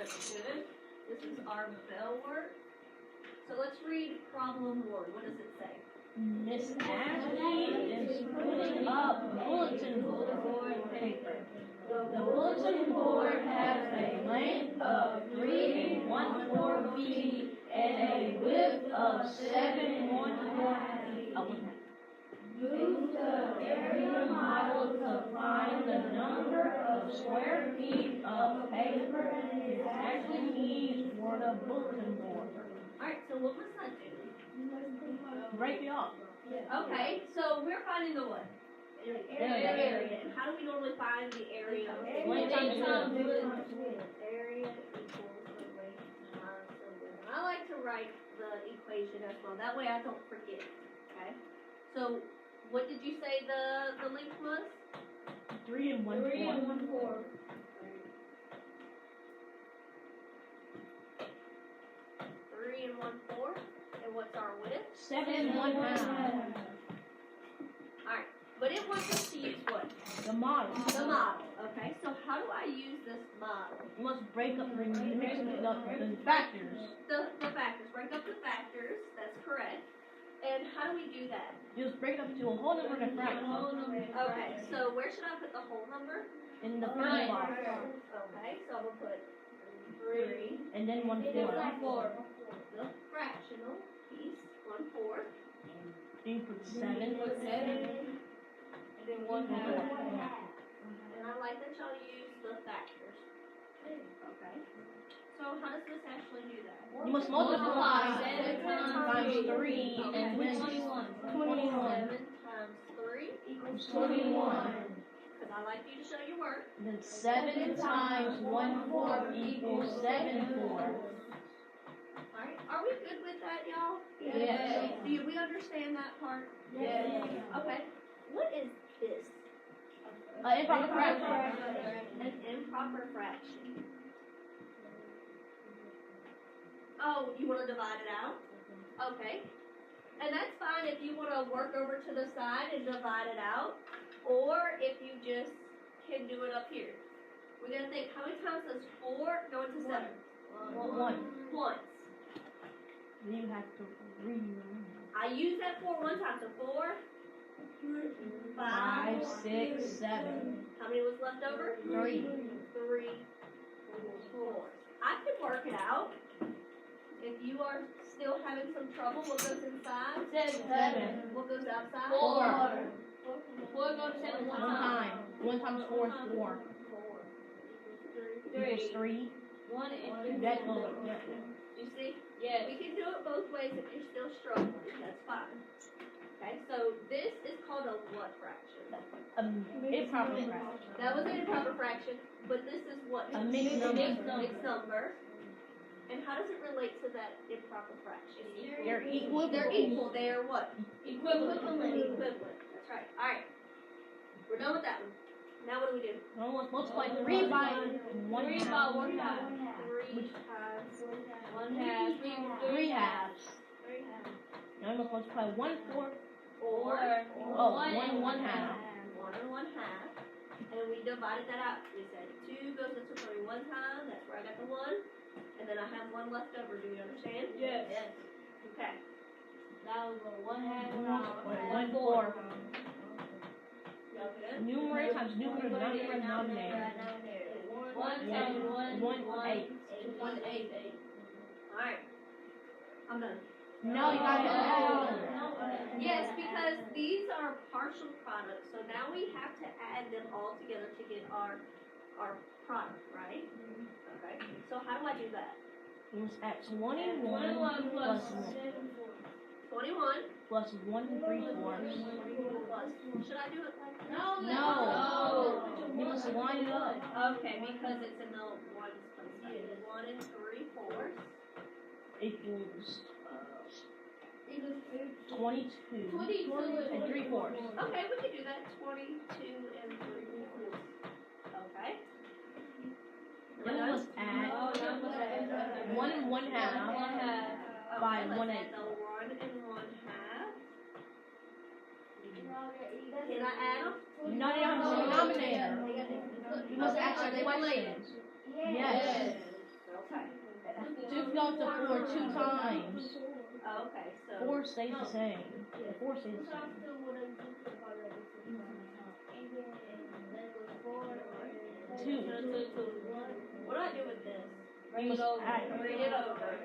That's good. This is our bell work. So let's read problem 1. What does it say? Miss Ashley is putting up bulletin board paper. The bulletin board has a length of 3 1/4 feet and a width of 7 1/4 feet. Use the area model to find the number of square feet of paper it actually needs for the bulletin board. Alright, so what must I do? Break it up. Okay, so we're finding the what? Area. And how do we normally find the area? Length times width. Area equals the length times the width. I like to write the equation as well. That way I don't forget. Okay. So what did you say the length was? 3 1/4. 3 1/4. 3 1/4. And what's our width? 7 1/2. Alright. But it wants us to use what? The model. The model. Okay, so how do I use this model? You must break up the factors. The factors. Break up the factors. That's correct. And how do we do that? You just break it up to a whole number and a fraction. Okay, so where should I put the whole number? In the first box. Okay, so I'm going to put 3. And then 1/4. The fractional piece, 1/4. Then you put 7. And then 1/2. And I like that y'all use the factors. Okay. So how does this actually do that? You must multiply 7 times 3 and then 21. 7 times 3 equals 21. Because I like you to show your work. And then 7 times 1/4 equals 7/4. Alright, are we good with that, y'all? Yes. Do we understand that part? Yes. Okay. What is this? Improper fraction. An improper fraction. Oh, you want to divide it out? Okay. And that's fine if you want to work over to the side and divide it out, or if you just can do it up here. We're going to think, how many times does 4 go into 7? 1. Once. Then you have to read. I used that 4 one time, so 4, 5, 6, 7. How many was left over? 3. 3, 4. I can work it out. If you are still having some trouble, what goes inside? 7. What goes outside? 4. 4 goes to 7 One time. 1 times 4 is 4. 3. Equals 3. 1 and 2. That goes. You see? Yes. We can do it both ways if you're still struggling. That's fine. Okay, so this is called a what fraction? Improper fraction. That was an improper fraction, but this is what? A mixed number. Mixed number. And how does it relate to that improper fraction? They're equal. They're equal. They are what? Equivalent. Equivalent. That's right. All right. We're done with that one. Now what do we do? Now let's multiply 3 by 1 3 half. by 1 half. 3 times 1 half. 3 halves. Now we must multiply 1/4 Or 1 1/2. 1 and 1/2. And we divided that out. We said 2 goes into 3 one time. That's where I got the 1. And then I have 1 left over. Do you understand? Yes. Okay. That was a 1/2. 1/4. Y'all good? Numerator times numerator, denominator. 1 times 1. 1/8. 1/8. Alright. I'm done. No, you gotta add on. Yes, because these are partial products. So now we have to add them all together to get our product, right? Okay. So how do I do that? You must add 21 plus 21 plus 1 3/4. plus. Should I do it like that? No. You must line it up. Okay, because it's in the ones place. 1 and 3/4 Equals 22 and 3/4. Okay, we can do that. 22 and 3/4. Okay. Then we must add 1 and 1/2 by 1/8. 1 and 1/2. Can I add them? Not in the denominator. You must ask the questions. Yes. Okay. 2 goes to 4 2 times. Okay, so 4 stays the same. 4 stays the same. 2. what do I do with this? You must add. Bring it over.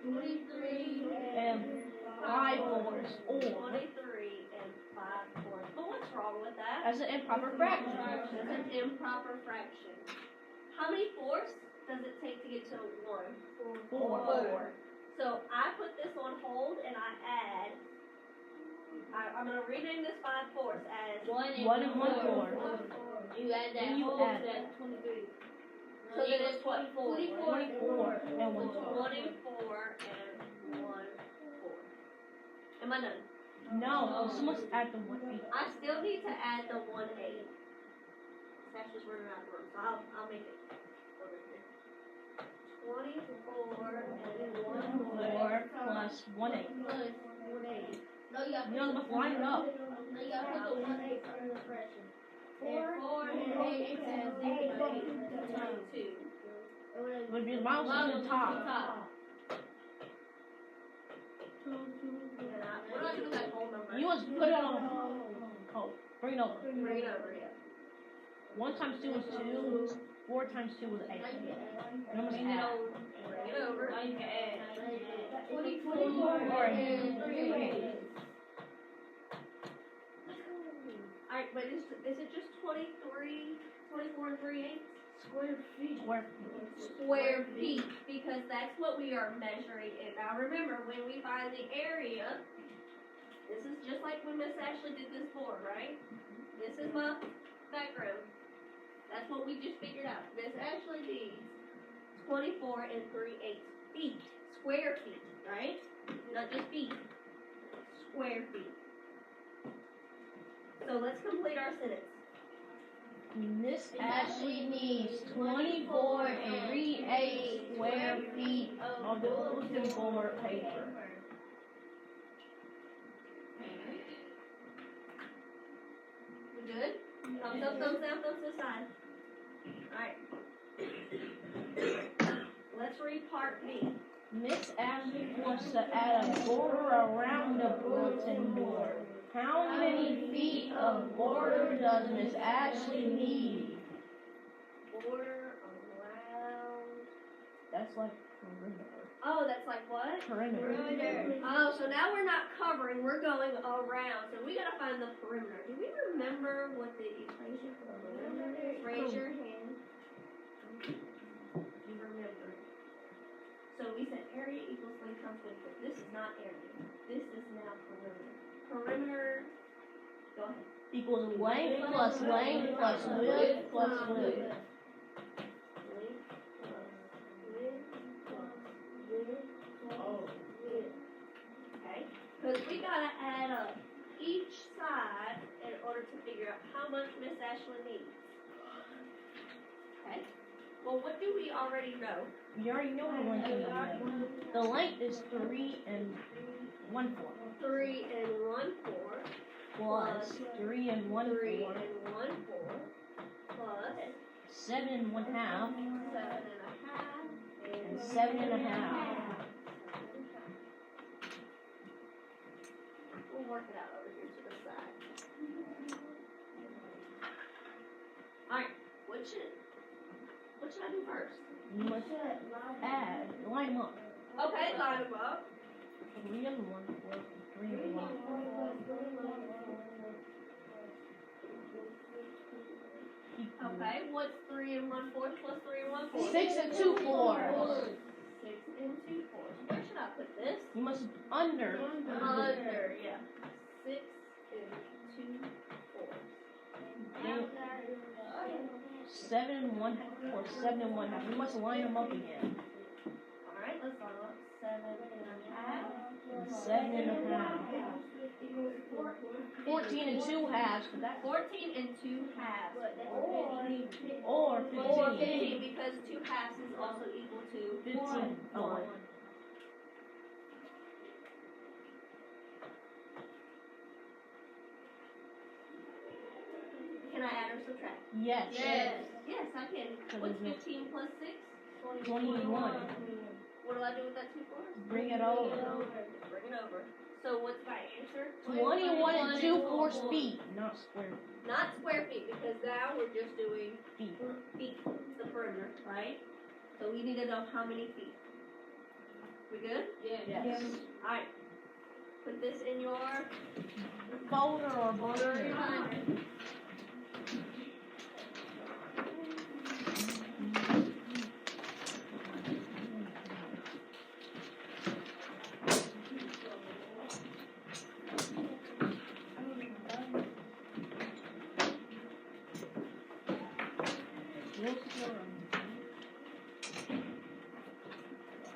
23 And 5 fours. Or 23 and 5 fourths. But what's wrong with that? that's an improper fraction. That's an improper fraction. How many fourths does it take to get to 1? 4. So I put this on hold and I add. I'm going to rename this 5 fourths as 1 and 1 and 1 4. four. You add that And you whole add- to that 23. So then it's what? 4. 24 and 1 4. 24 and 1 4. Am I done? No, you must add the 1 8. I still need to add the 1 8. That's just running out of room, so I'll make it over here. 24 and 1 4 plus 1 8. Plus 1 8. No, you got You must line it up. No, you got to put the 1 8 under the fraction. 4 and 8 times 8 times 2. It would be the mouse to the top. And what do I do with that whole number? You must put it on. Oh, bring it over. Bring it over, yeah. 1 times 2 is 2. 4 times 2 is 8. You must Bring it add. over. Bring it over. Now you can add. 24 and 3 Alright, but is it just 24 and 3 eighths? Square feet. Square feet, because that's what we are measuring in. Now remember, when we find the area, this is just like when Miss Ashley did this board, right? This is my background. That's what we just figured out. Miss Ashley needs 24 and 3 eighths feet. Square feet, right? Not just feet. Square feet. So let's complete our sentence. Miss Ashley needs 24 and 3 8 square feet of bulletin board paper. We good? Thumbs up, thumbs down, thumbs to the side. Alright. Let's read part B. Miss Ashley wants to add a border around the bulletin board. How many feet of border does Miss Ashley need? Border around. That's like perimeter. Oh, that's like what? Perimeter. Oh, so now we're not covering, we're going around. So we gotta find the perimeter. Do we remember what the equation for the perimeter is? Raise your hand. You remember. So we said area equals length times width, but this is not area. This is now perimeter. Perimeter, go ahead. Equals length plus width plus width plus width. Length plus width plus width plus width. Okay? Because we gotta add up each side in order to figure out how much Miss Ashley needs. Okay? Well, what do we already know? You already know the length of the width. The length is 3 and 1 4. 3 and 1 4 Plus 3 and 1 3 4. and 1 4 plus 7 and 1 half. 7 and a half And 7 and a half. We'll work it out over here to the side. Alright, what should I do first? You must add, line them up. Okay, line them up. 3 and 1 4. 3 and 1 4. Okay, what's 3 and 1 4 plus 3 and 1 4? 6 and 2 4. 6 and 2 4. Where should I put this? You must under. Under, yeah. 6 and 2 4. 7 and 1 half or 7 and 1 half. You must line them up again. Alright, let's line up 7 and a half. 7 and a half. 14 and 2 halves. But that's 14 and 2 halves. or 15. Or 15 because 2 halves is also equal to 15. Oh, wait. Can I add or subtract? Yes. Yes, I can. What's 15 plus 6? 21. What do I do with that 2 4? Bring it over. Bring it over. So what's my answer? 21 and 2 4 feet, not square. Not square feet, because now we're just doing Feet. feet, the perimeter, right? So we need to know how many feet. We good? Yes. Alright. Put this in your Folder or binder. binder.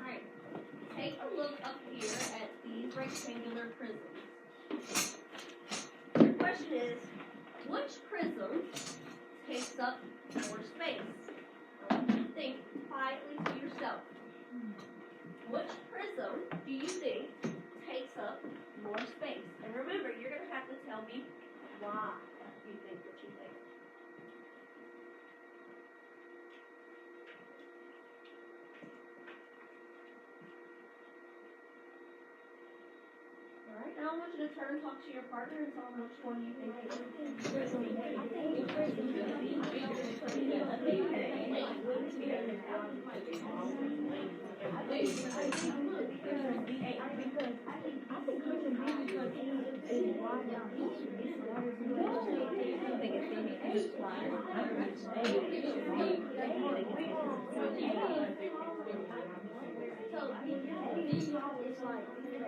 Alright. Take a look up here at these rectangular prisms. The question is, which prism takes up more space? Think quietly to yourself. Which prism do you think takes up more space? And remember, you're going to have to tell me why you think what you think. Alright, now I want you to turn and talk to your partner and tell them which one you think it is.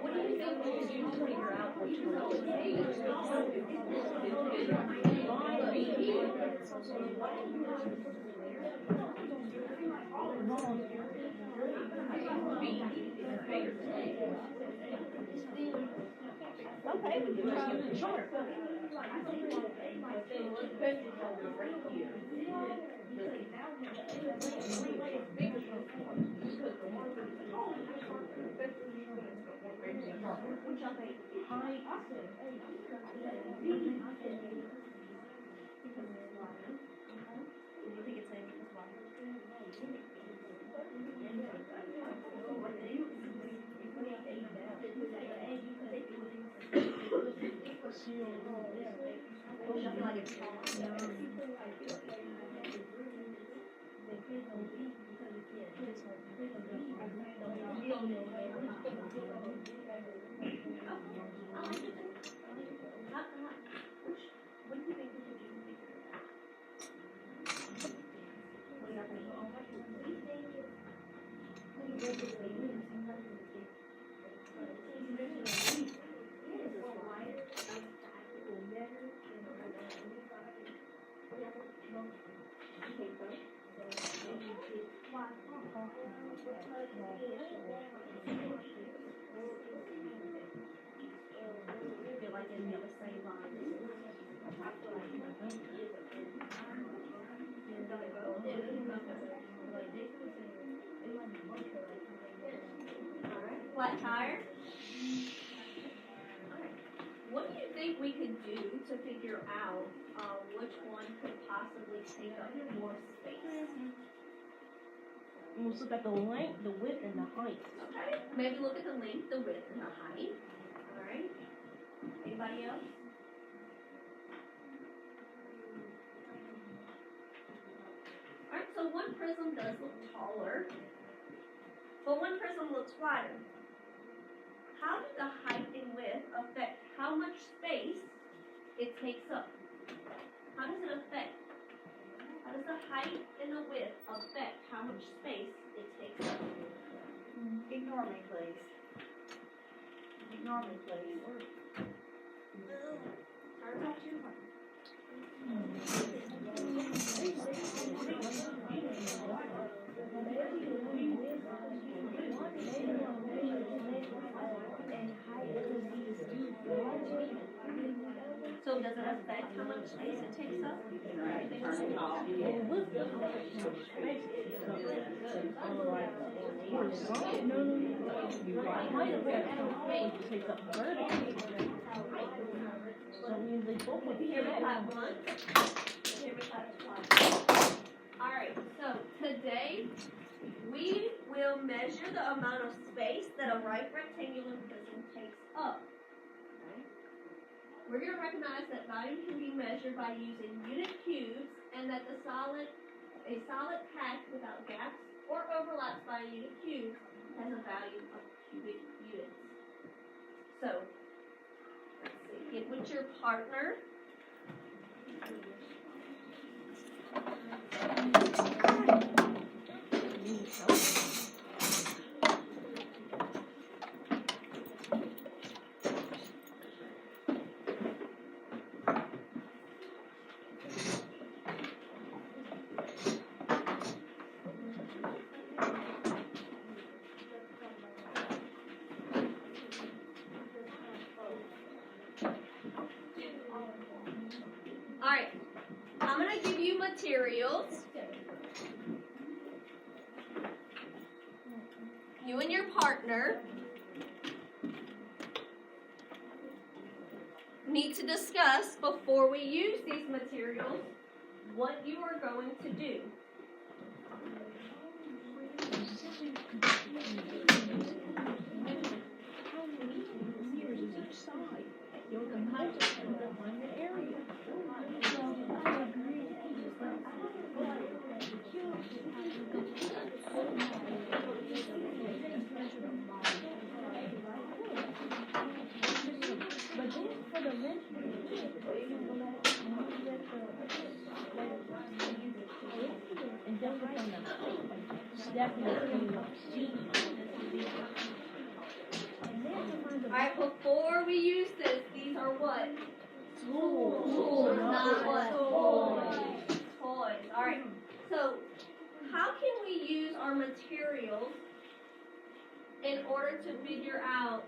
What do you think we should do to figure out which one Okay, we can try to do it short. Flat tire? What do you think we could do to figure out which one could possibly take up more space? Let's look at the length, the width, and the height. Okay. Maybe look at the length, the width, and the height. Alright. Anybody else? Alright, so one prism does look taller, but one prism looks wider. How do the height and width affect how much space it takes up? How does it affect? How does the height and the width affect how much space it takes up? Ignore me, please. Ignore me, please. Turn back to your partner. So does it affect how much space it takes up? Height affects how much it takes up vertically. So that means they both would be Here we here. have one. to measure the amount of space that a right rectangular prism takes up. Okay? We're going to recognize that volume can be measured by using unit cubes, and that a solid patch without gaps or overlaps by a unit cube has a value of cubic units. So, let's see, get with your partner. Alright, I'm going to give you materials. You and your partner need to discuss before we use these materials what you are going to do. Alright, before we use this, these are what? Tools, not what? Toys. Toys. Alright, so how can we use our materials in order to figure out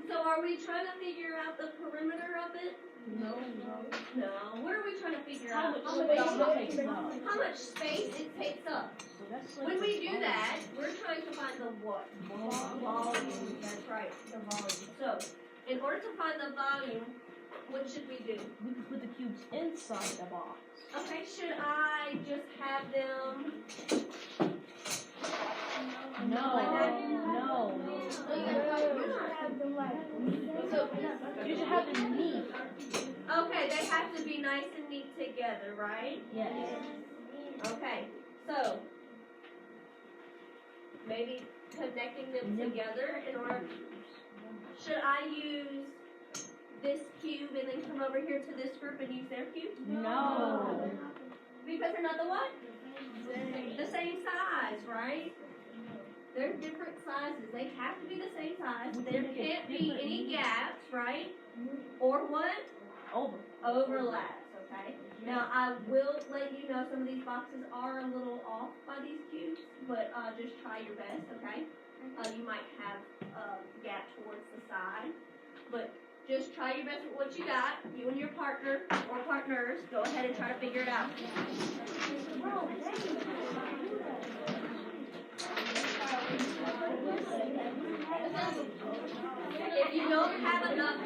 so are we trying to figure out the perimeter of it? No. What are we trying to figure out? How much space it takes up. When we do that, we're trying to find the what? Volume. That's right, the volume. So, in order to find the volume, what should we do? We can put the cubes inside the box. Okay, should I just have them? No. So, You should have them neat. okay, they have to be nice and neat together, right? Yes. Okay, so maybe connecting them together in order. Should I use this cube and then come over here to this group and use their cube? No. Because they're not the what? The same size, right? They're different sizes. They have to be the same size. There can't be any gaps, right? Or what? Overlaps, okay? Now, I will let you know some of these boxes are a little off by these cubes, but just try your best, okay? You might have a gap towards the side, but just try your best with what you got. You and your partner or partners, go ahead and try to figure it out. If you don't have enough,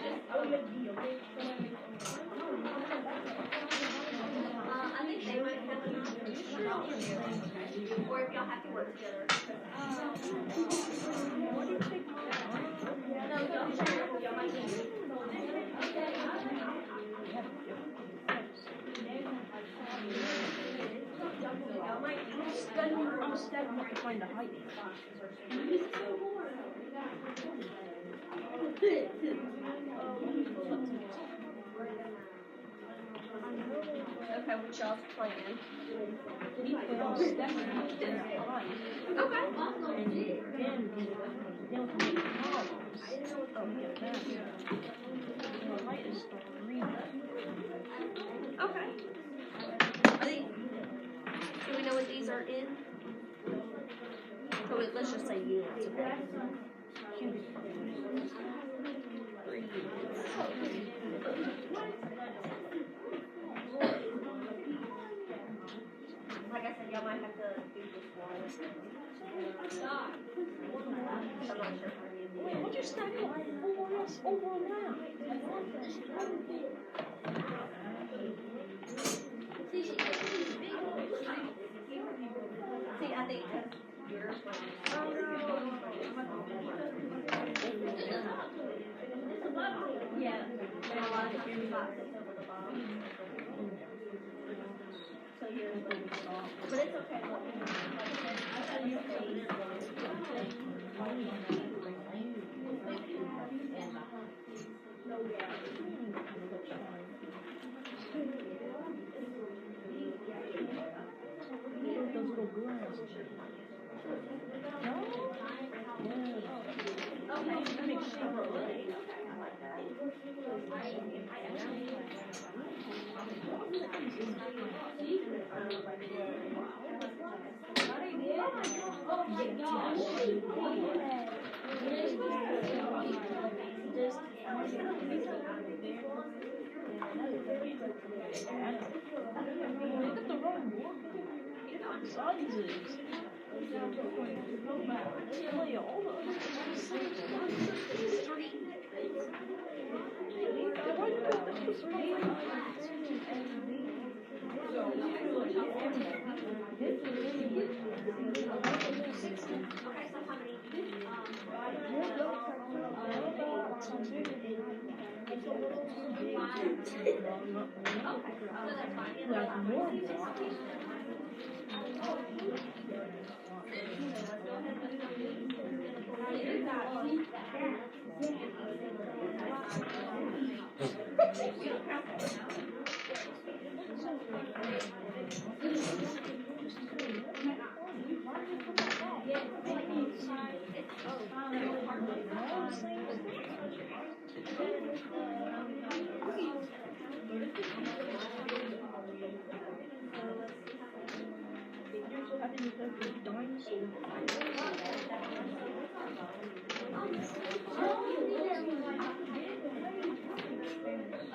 I think they might have enough. Or if y'all have to work together. No, y'all share. Y'all might need it. I'm stepping up to find the height. Okay, what y'all's plan? I'm stepping up to the height. Okay. And then we can make columns. Oh, yeah, that. The height is 3. Okay. Do we know what these are in? So let's just say units, okay? Cubic. 3 units. Like I said, y'all might have to do this one. I'm not sure how many Wait, what'd you stack up over us over around? See, I think because yours was. Yeah, and a lot of your spots is over the bottom. So yours will be soft. But it's okay. Those little girls. No? Yeah. Okay, that makes sense. I like that. Oh my gosh. Look at the wrong one. Sizes. Play all the other three. Why do you put the three?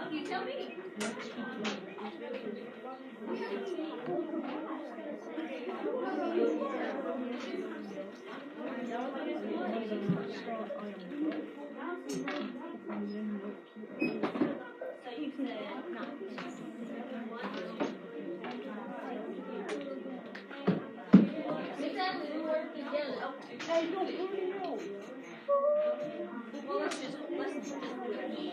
You tell me. So you said no. Exactly, we work together. Okay. Hey, no, no. Well, let's just do it. 1, 2, 3.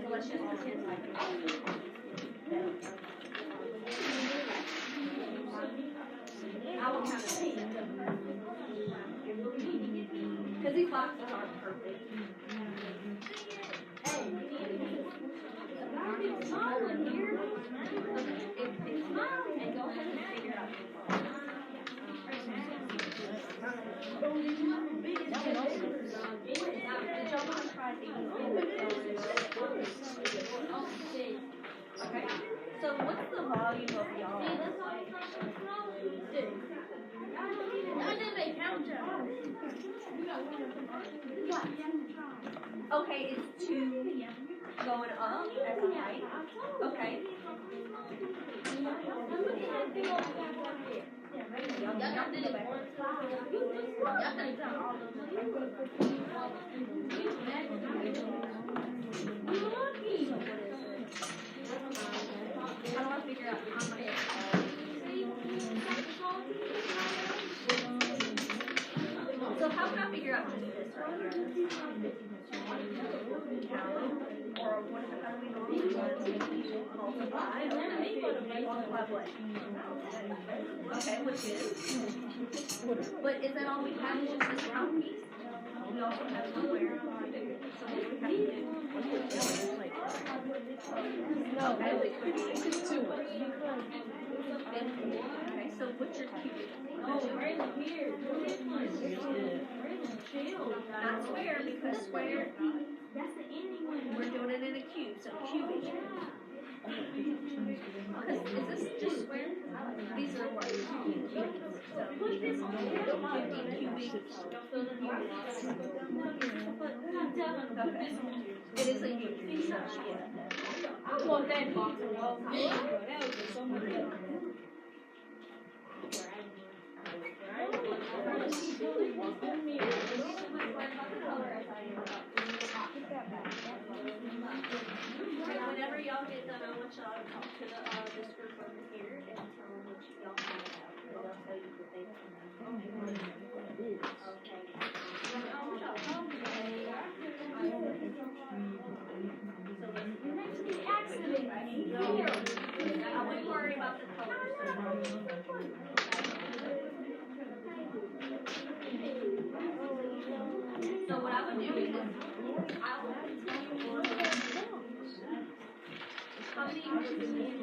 So let's just pretend like I will count it. Because these boxes aren't perfect. Hey, it's small in here. It's small, and go ahead and figure out your box. Okay. So what's the volume of y'all? Okay, it's 2 going up as a height. Okay. How do I figure out how many? So how can I figure out just this right here? Or what is it? How do we multiply? Multiply what? Okay, which is? But is that all we have? Is just this round piece? We also have somewhere. So what do we have to do? No, okay, we could do okay, so what's your cubic? Oh, right here. Not square, because square, That's the ending one. we're doing it in a cube, so cubic. Because is this just square? These are what? Cubes. So 50 cubic. Okay. It is a cube, so yeah. I want that box a long time ago. That was so much fun.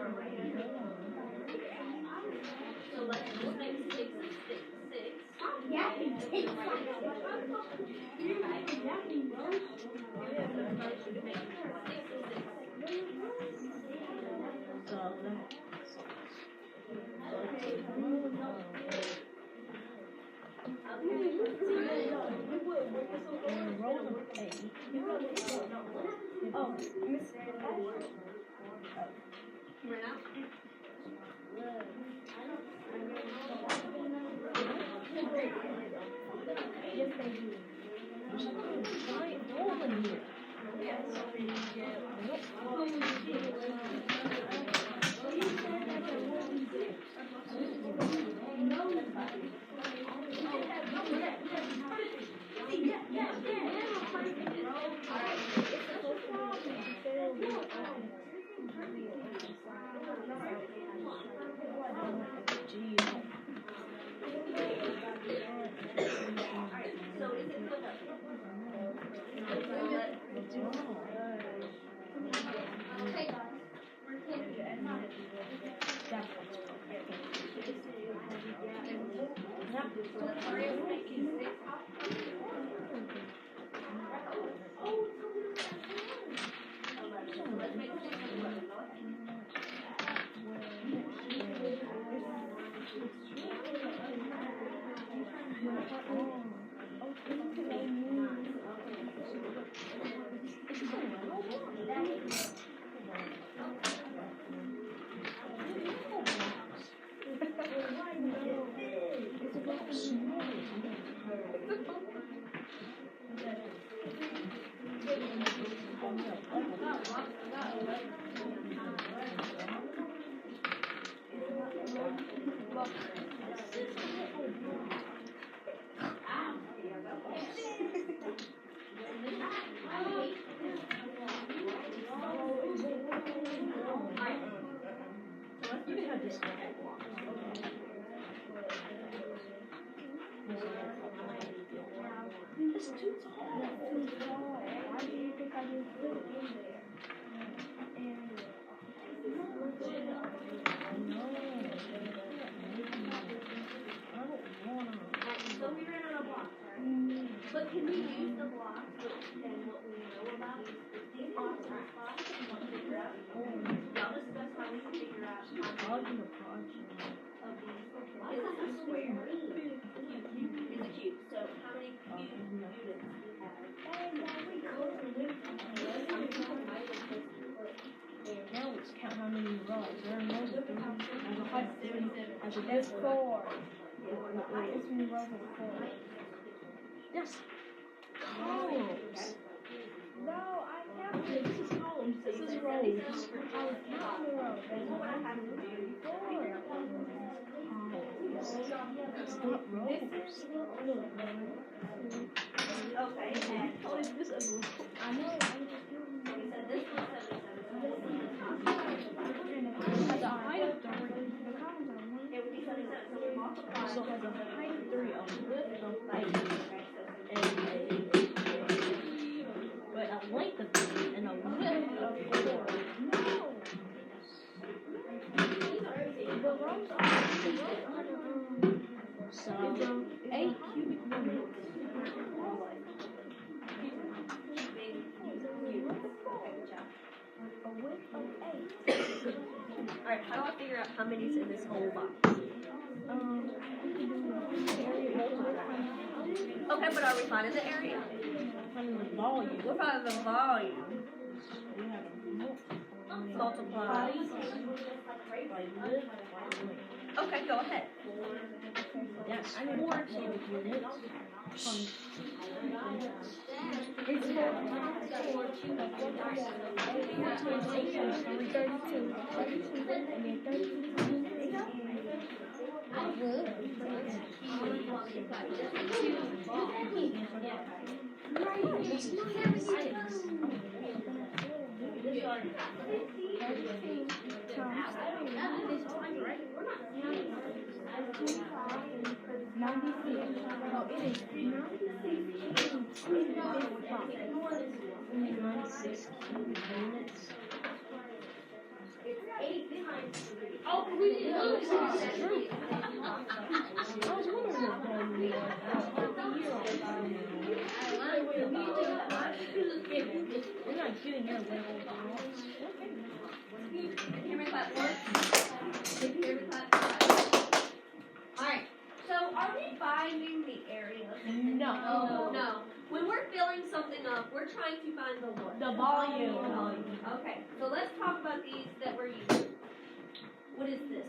So let's just make 6 and 6. 6. Yeah, it takes So roll of 8. Oh, Miss. Ran out? Yes, they do. There's a giant roll in here. So is it filled up? Okay, guys. So let's hurry up and make these 6. Let's make 6 and 11. Go ahead. You can have this one. It's too tall. Why do you think I didn't put it in there? So we ran out of blocks, right? But can we use the blocks and what we know about these blocks and spots and what to figure out? Y'all discuss how we can figure out how of these. Is this a square? It's a cube. So how many cube units do we have? Now let's count how many rows. There are rows of 3. There's 4. It's in rows of 4. Yes. Columns. No, I counted. This is columns. This is rows. I was counting the rows. There's 1, 2, 3, 4. It's not rows. Okay, and How is this a row? I know. I'm just doing so we said this one's 77. It has a height of 3. the columns are 1. It would be 77. So we multiply. So it has a height of 3, a width of 8, but a length of 3, and a width of 4. No. The rows are So 8 cubic units. a width of 8. Alright, how do I figure out how many's in this whole box? We can do area multiple times. Okay, but are we finding the area? Finding the volume. We're finding the volume. We have Multiply. by width by length. Okay, go ahead. That's 4 cubic units. Times It's 4 times 8 times 3, 32. And then 32 times 96 cubic units. 8 times 3. Oh, we didn't know this was true. I was wondering what time we were. You're not getting your little balls. Hear me clap once. Hear me clap twice. Alright, so are we finding the areas? No. No. When we're filling something up, we're trying to find the what? The volume. Okay, so let's talk about these that we're using. What is this?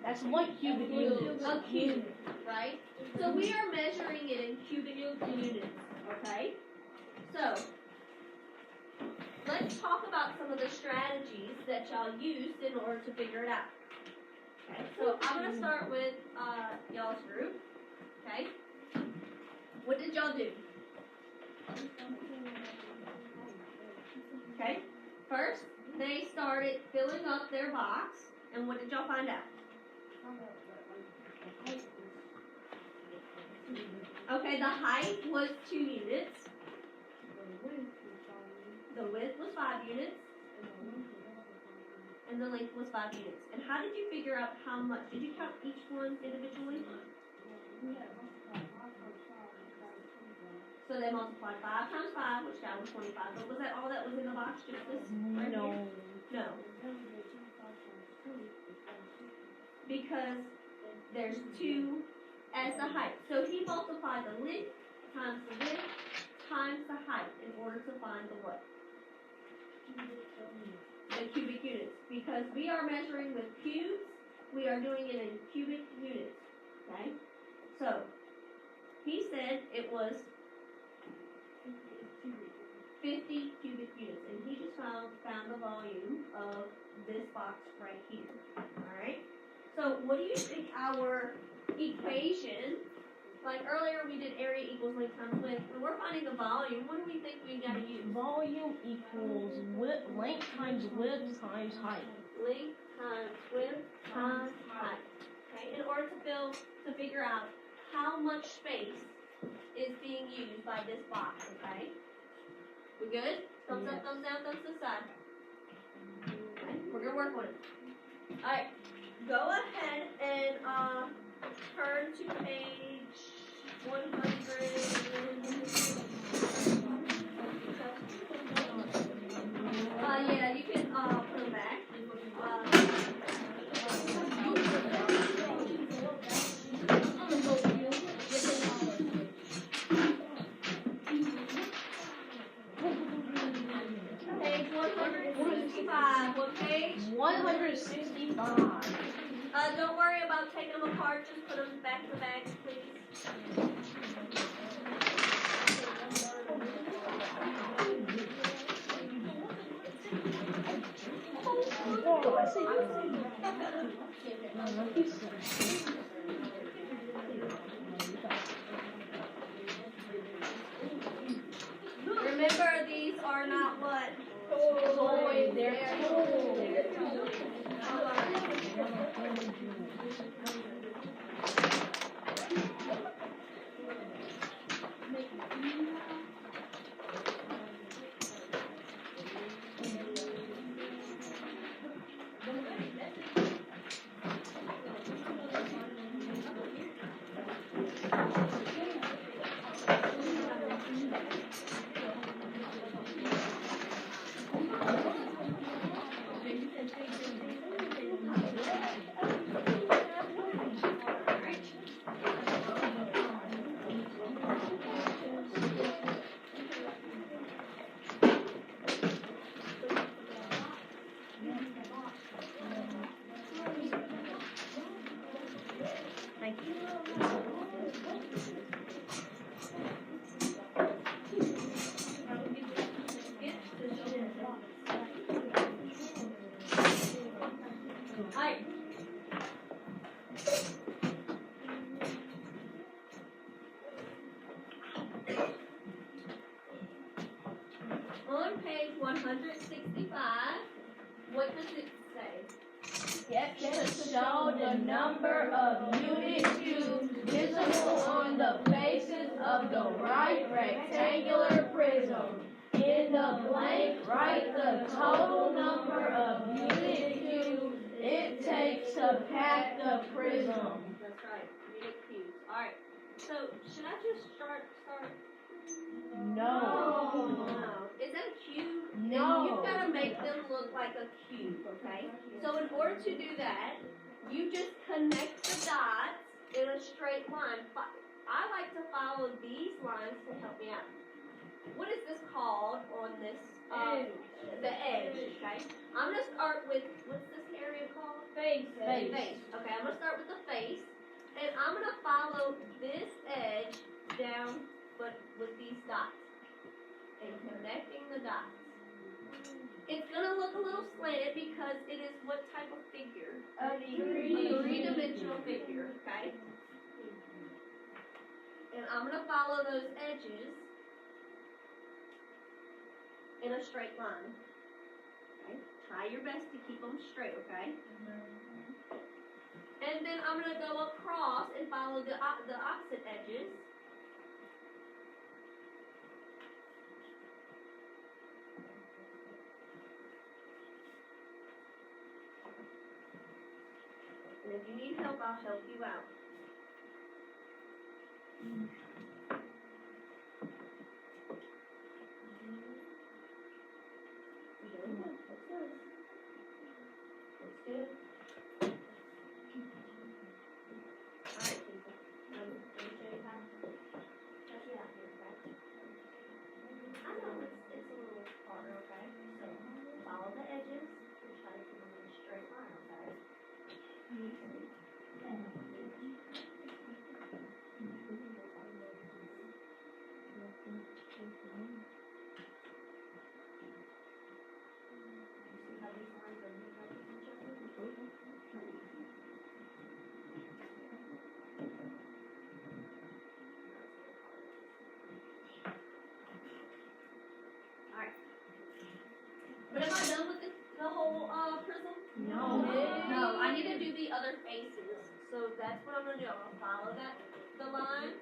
That's 1 cubic units. A cube, right? So we are measuring it in cubic units, okay? So, let's talk about some of the strategies that y'all used in order to figure it out. Okay, so I'm going to start with y'all's group, okay? What did y'all do? Okay, first, they started filling up their box, and what did y'all find out? Okay, the height was 2 units. The width was 5 units. And the length was 5 units. And how did you figure out how much? Did you count each one individually? So they multiplied 5 times 5, which got them 25. But was that all that was in the box? Just this? Right No. here? No. Because there's 2 as the height. So he multiplied the length times the width times the height in order to find the what? The cubic units. Because we are measuring with cubes, we are doing it in cubic units. Okay? So, he said it was 50 cubic units. And he just found the volume of this box right here. Alright? So, what do you think our equation, like earlier we did area equals length times width. When we're finding the volume, what do we think we gotta use? Volume equals length times width times height. Length times width times height. Okay, in order to figure out how much space is being used by this box, okay? We good? Thumbs up, thumbs down, thumbs to the side. Okay, we're gonna work on it. Alright, go ahead and turn to page 100. Yeah, you can put them back. Page 165. What page? 165. Don't worry about taking them apart. Just put them back in the bag, please. Remember, these are not what? Toys, they're tools. Alright. On page 165, what does it say? Get to show the number of unit cubes visible on the faces of the right rectangular prism. In the blank, write the total number of unit cubes connect the prism. That's right. Unit cubes. Alright. So, should I just start? No. No. Is that a cube? No. You've got to make them look like a cube, okay? So in order to do that, you just connect the dots in a straight line. I like to follow these lines to help me out. What is this called on this? The edge, okay? I'm going to start with, what's this area called? Face. Okay, I'm going to start with the face. And I'm going to follow this edge down but with these dots. And connecting the dots. It's going to look a little slanted because it is what type of figure? A A three-dimensional figure, okay? And I'm going to follow those edges in a straight line. Okay? Try your best to keep them straight, okay? And then I'm going to go across and follow the opposite edges. And if you need help, I'll help you out. Let's do it. Alright, people. Let me show you how. Stretch it out here, okay? I know it's a little harder, okay? So follow the edges and try to keep them in a straight line, okay? See how these lines are moving up with each other? Alright. But am I done with the whole prism? No. No, I need to do the other faces. So that's what I'm going to do. I'm going to follow the lines.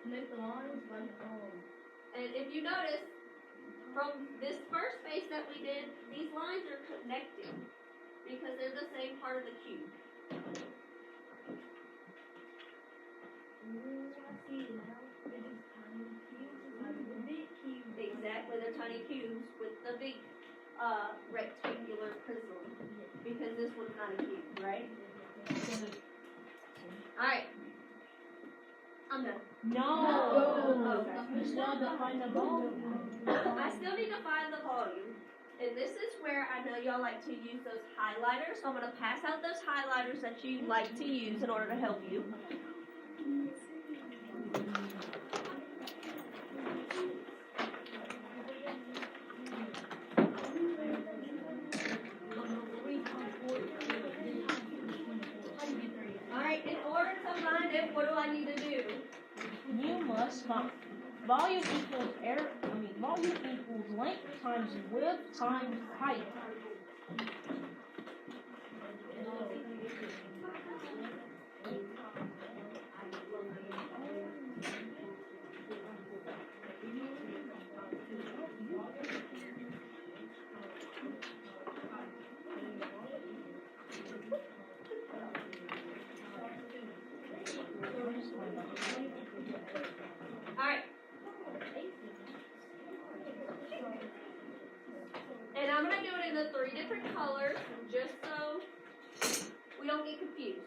Make the lines like And if you notice, from this first face that we did, these lines are connected because they're the same part of the cube. I see it now. They're just tiny cubes, like the big cubes. Exactly, they're tiny cubes with the big rectangular prism because this one's not a cube, right? Alright. I'm done. No. Okay. You still have to find the volume. I still need to find the volume. And this is where I know y'all like to use those highlighters. So I'm going to pass out those highlighters that you like to use in order to help you. Alright, in order to find it, what do I need to do? You must find volume equals volume equals length times width times height. Alright. And I'm going to do it in the 3 different colors, just so we don't get confused.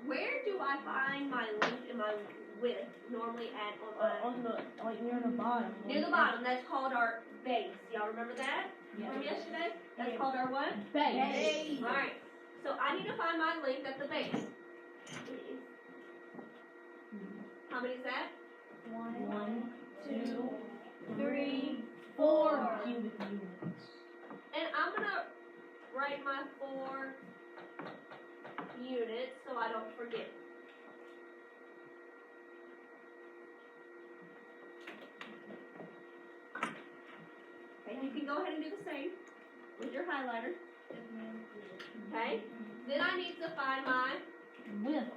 Where do I find my length and my width normally at On the near the bottom. near the bottom? That's called our base. Y'all remember that from yesterday? That's called our what? Base. Alright. So I need to find my length at the base. How many is that? 1, 2, 3, 4 cubic units. And I'm going to write my 4 units so I don't forget. Okay, you can go ahead and do the same with your highlighter. Okay? Then I need to find my Width.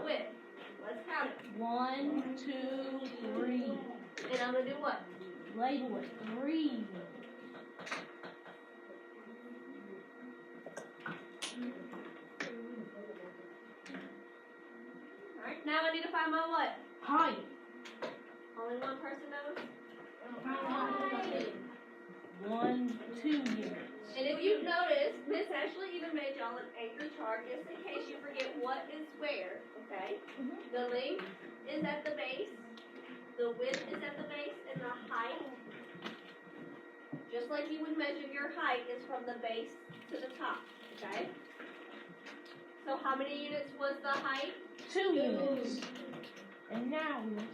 width. Let's count it. 1, 2, 3. And I'm going to do what? Label it 3. now I need to find my what? Height. Only one person knows? 1, 2 units. And if you've noticed, Miss Ashley even made y'all an anchor chart just in case you forget what is where, okay? The length is at the base, the width is at the base, and the height, just like you would measure your height, is from the base to the top, okay? So how many units was the height? 2 units. And now, Miss,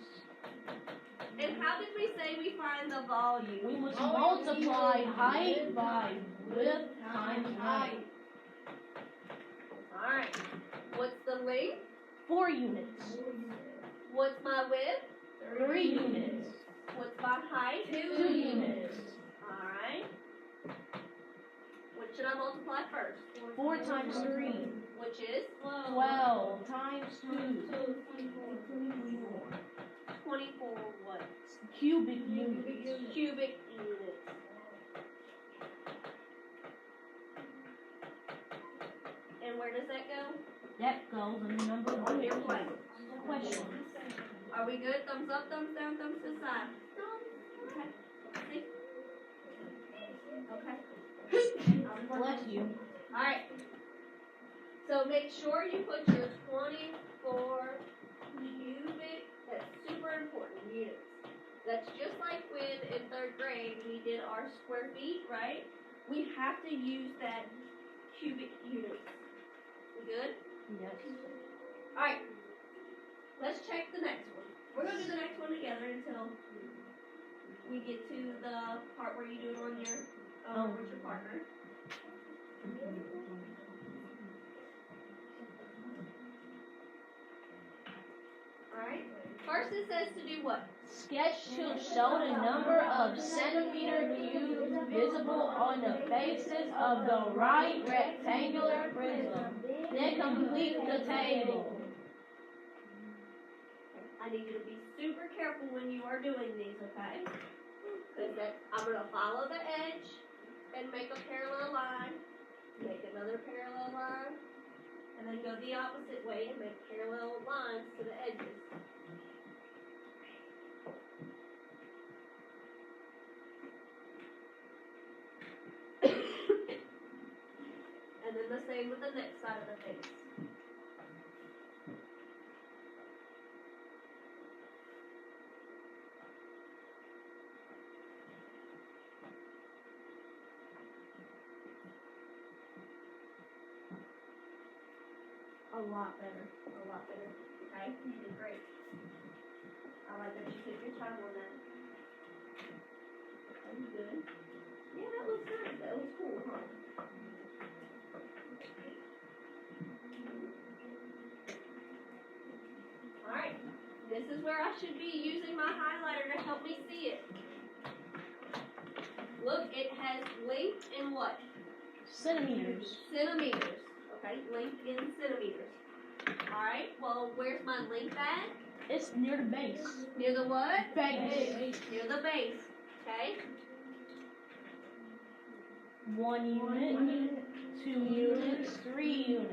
And how did we say we find the volume? we must multiply height by width times height. Alright. What's the length? 4 units. What's my width? 3 units. What's my height? 2 units. Alright. What should I multiply first? 4 times 3. Which is? 12 times 2. 24 what? Cubic units. Cubic units. And where does that go? That goes in the number On your blank. question. Are we good? Thumbs up, thumbs down, thumbs to the side. Okay. See? Okay. Bless you. Alright. So make sure you put your 24 cubic, that's super important, units. That's just like when in 3rd grade we did our square feet, right? We have to use that cubic units. We good? Yes. Alright. Let's check the next one. We're going to do the next one together until we get to the part where you do it on your with your partner. Alright. First it says to do what? Sketch to show the number of centimeter cubes visible on the faces of the right rectangular prism. Then complete the table. I need you to be super careful when you are doing these, okay? Because I'm going to follow the edge and make a parallel line, make another parallel line, and then go the opposite way and make parallel lines to the edges. And then the same with the next side of the face. A lot better. Okay, you did great. I like that you took your time on that. That was good. Yeah, that looks nice. That was cool, huh? Alright, this is where I should be using my highlighter to help me see it. Look, it has length in what? Centimeters. Centimeters. Okay, length in centimeters. Alright, well, where's my length at? It's near the base. Near the what? Base. Near the base. Okay? 1 unit, 2 units, 3 units.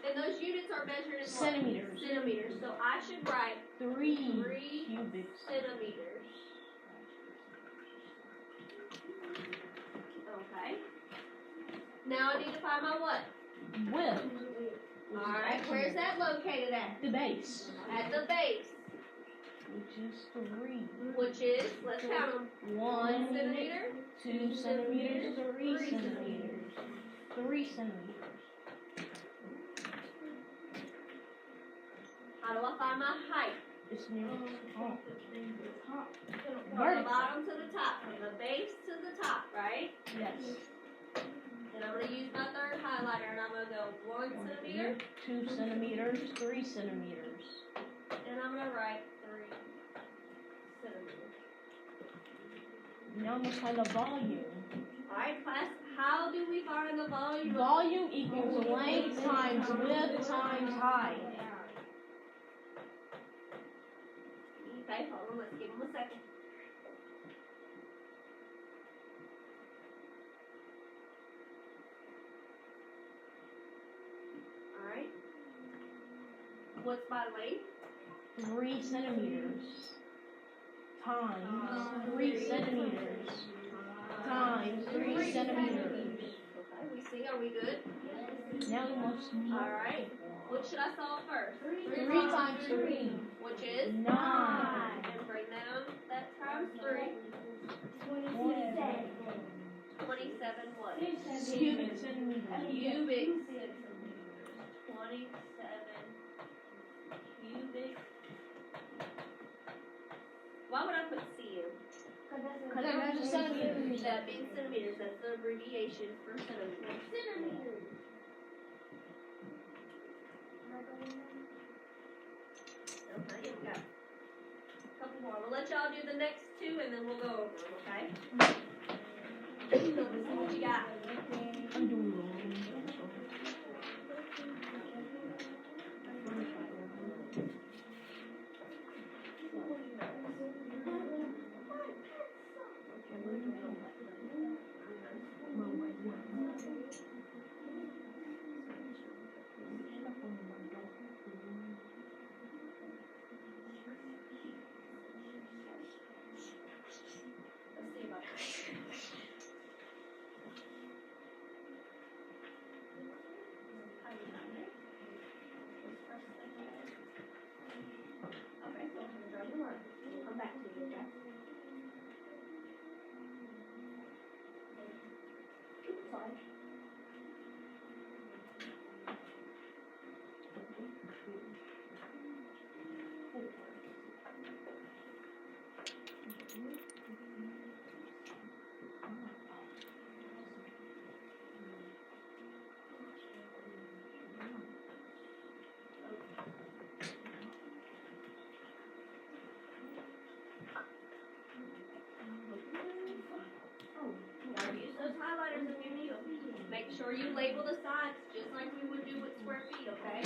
And those units are measured in what? Centimeters. Centimeters. So I should write 3 3 cubics. centimeters. Okay. Now I need to find my what? Width. Alright, where's that located at? The base. At the base. Which is 3. Which is, let's count them. 1 centimeter. 2 centimeters, 3 centimeters. 3 centimeters. How do I find my height? It's near the top. From the bottom to the top. From the base to the top, right? Yes. And I'm going to use my 3rd highlighter and I'm going to go 1 centimeter. 2 centimeters, 3 centimeters. And I'm going to write 3 centimeters. Now I'm going to find the volume. Alright, class, how do we find the volume? Volume equals length times width times height. Okay, hold on, let's give them a second. Alright. What's my length? 3 centimeters times 3 centimeters times 3 centimeters. Okay, we see. Are we good? Now we must All right. What should I solve first? 3 times 3. Which is 9. And bring down that times 3. 27. 27 what? Cubic centimeters. Cubic centimeters. 27 cubic. Why would I put cm? Because that measures centimeters. That means centimeters. That's the abbreviation for centimeters. Centimeters. Okay, we got a couple more. We'll let y'all do the next 2 and then we'll go over them, okay? Let's see what you got. I'm doing wrong. Let's see about this. How you find it? This first thing there. Okay, so I'm gonna draw you a line. We'll come back to you, okay? Oops, sorry. Gotta use those highlighters if you need them. Make sure you label the sides just like we would do with square feet, okay?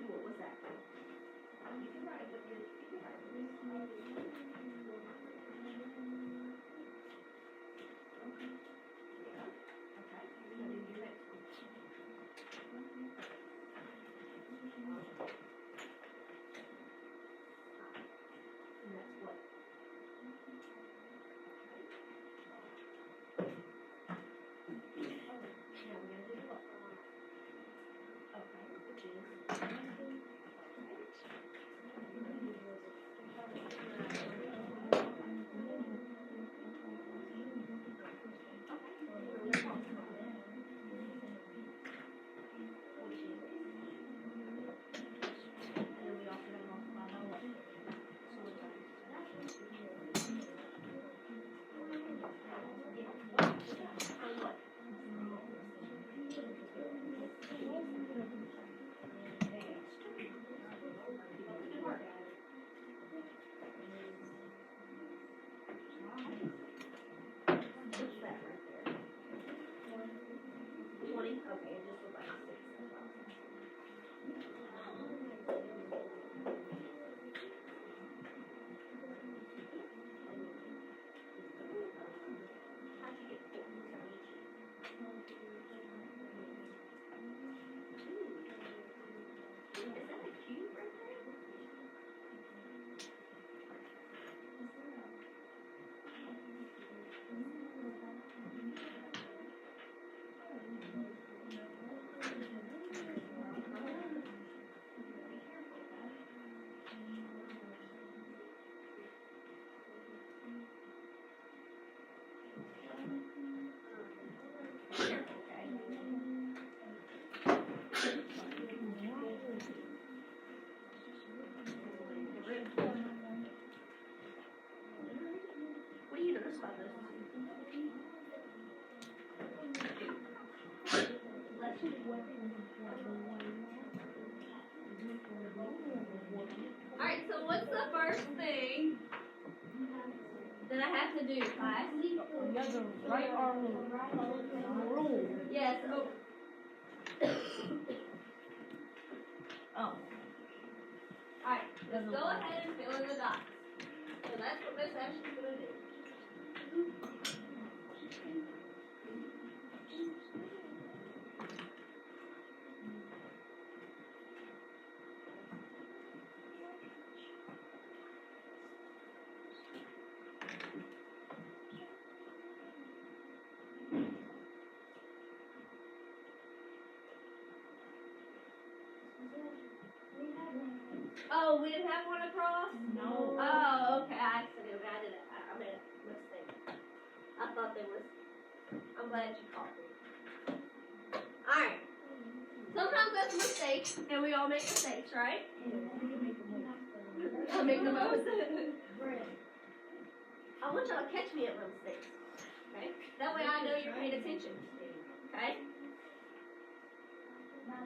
What was that? You can write it with your, you can write it with your. Yeah, okay. Now do your next one. And that's what? Now we're gonna do what? Okay, which is. What's that right there? 20? Okay, it just looked like 6. How'd you get 4? Is that a cube right there? What do you notice about this? have to do, class? You have to write our rule. Yes. Oh. Oh. Alright, let's go ahead and fill in the dots. So that's what Miss Ashley's gonna do. Oh, we didn't have one across? No. Oh, okay. I accidentally I did it. I made a mistake. I thought there was. I'm glad you caught me. Alright. Sometimes that's a mistake, and we all make mistakes, right? I make the most. I want y'all to catch me at my mistakes. Okay? That way I know you're paying attention. Okay?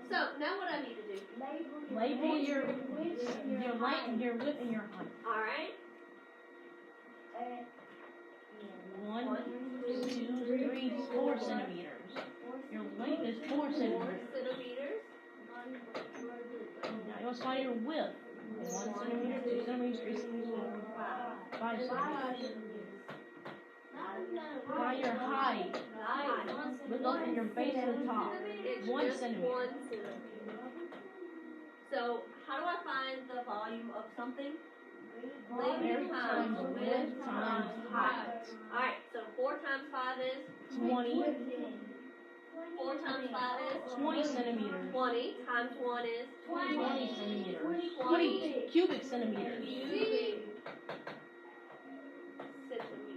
So, now what I need to do? Label your length, your width, and your height. Alright? 1, 2, 3, 4 centimeters. Your length is 4 4 centimeters. centimeters. Now you'll find your width. 1 centimeter, 2 centimeters, 3 centimeters, 5 centimeters. Find your height. Look up in your base at the top. It's 1 just centimeter. 1 centimeter. So, how do I find the volume of something? Label times width times height. Alright, so 4 times 5 is? 20. 4 times 5 is? 20 centimeters. 20 times 1 is? 20 centimeters. 20 cubic centimeters. Cubic centimeters.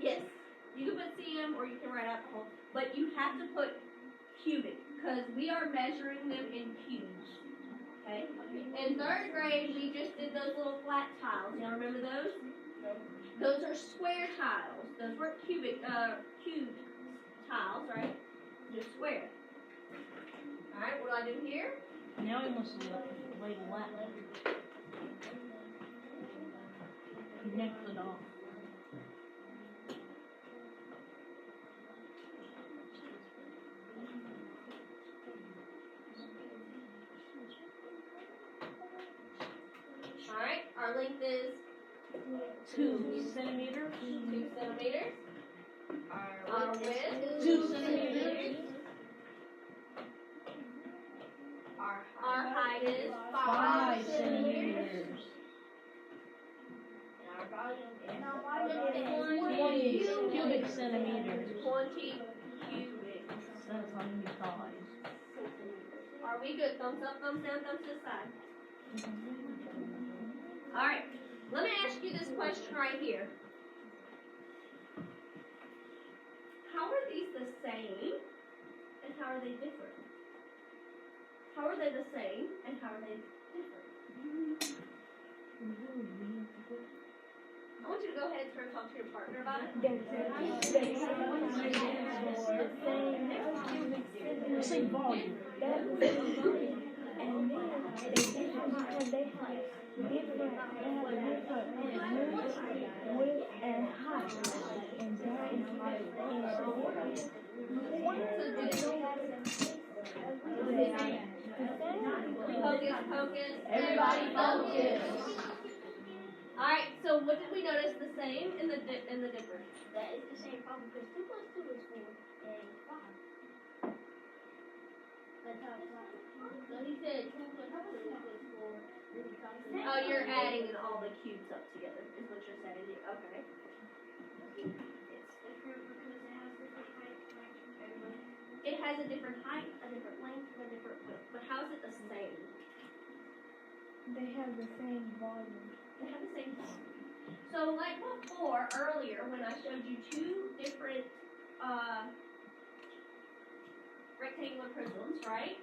Yes, you can put cm or you can write out the whole, but you have to put cubic because we are measuring them in cubes. Okay? In 3rd grade, we just did those little flat tiles. Y'all remember those? Those are square tiles. Those weren't cube tiles, right? Just square. Alright, what do I do here? Now we must label that one. Connect it off. Alright, our length is 2 centimeters. 2 centimeters. Our width 2 centimeters. Our height is 5 centimeters. And our volume is 20 cubic centimeters. 20 cubic. That's how many size. Are we good? Thumbs up, thumbs down, thumbs to the side. Alright, let me ask you this question right here. How are these the same and how are they different? How are they the same and how are they different? I want you to go ahead and talk to your partner about it. The same volume. And they have different width and height. And that is Focus, focus. Everybody focus. Alright, so what did we notice the same and the difference? That is the same problem because 2 plus 2 is 4 and 5. That's how it's not. So he said 2 plus 2 is 4. Oh, you're adding all the cubes up together, is what you're saying. Okay. It's different because it has different height. It has a different height, a different length, and a different width. But how is it the same? They have the same volume. They have the same volume. So like before, earlier, when I showed you 2 different rectangular prisms, right?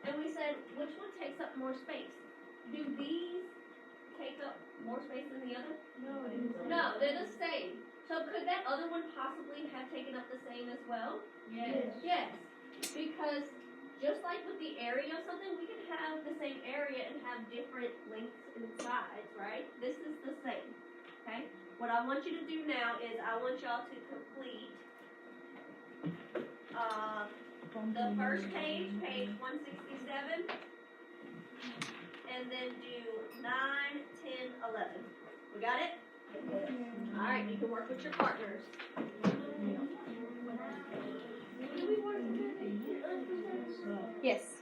And we said, which one takes up more space? Do these take up more space than the other? No, they're the same. So could that other one possibly have taken up the same as well? Yes. Yes. Because just like with the area of something, we can have the same area and have different lengths and sides, right? This is the same, okay? What I want you to do now is I want y'all to complete the first page, page 167, and then do 9, 10, 11. We got it? All right, you can work with your partners. Do we want to do it? Yes.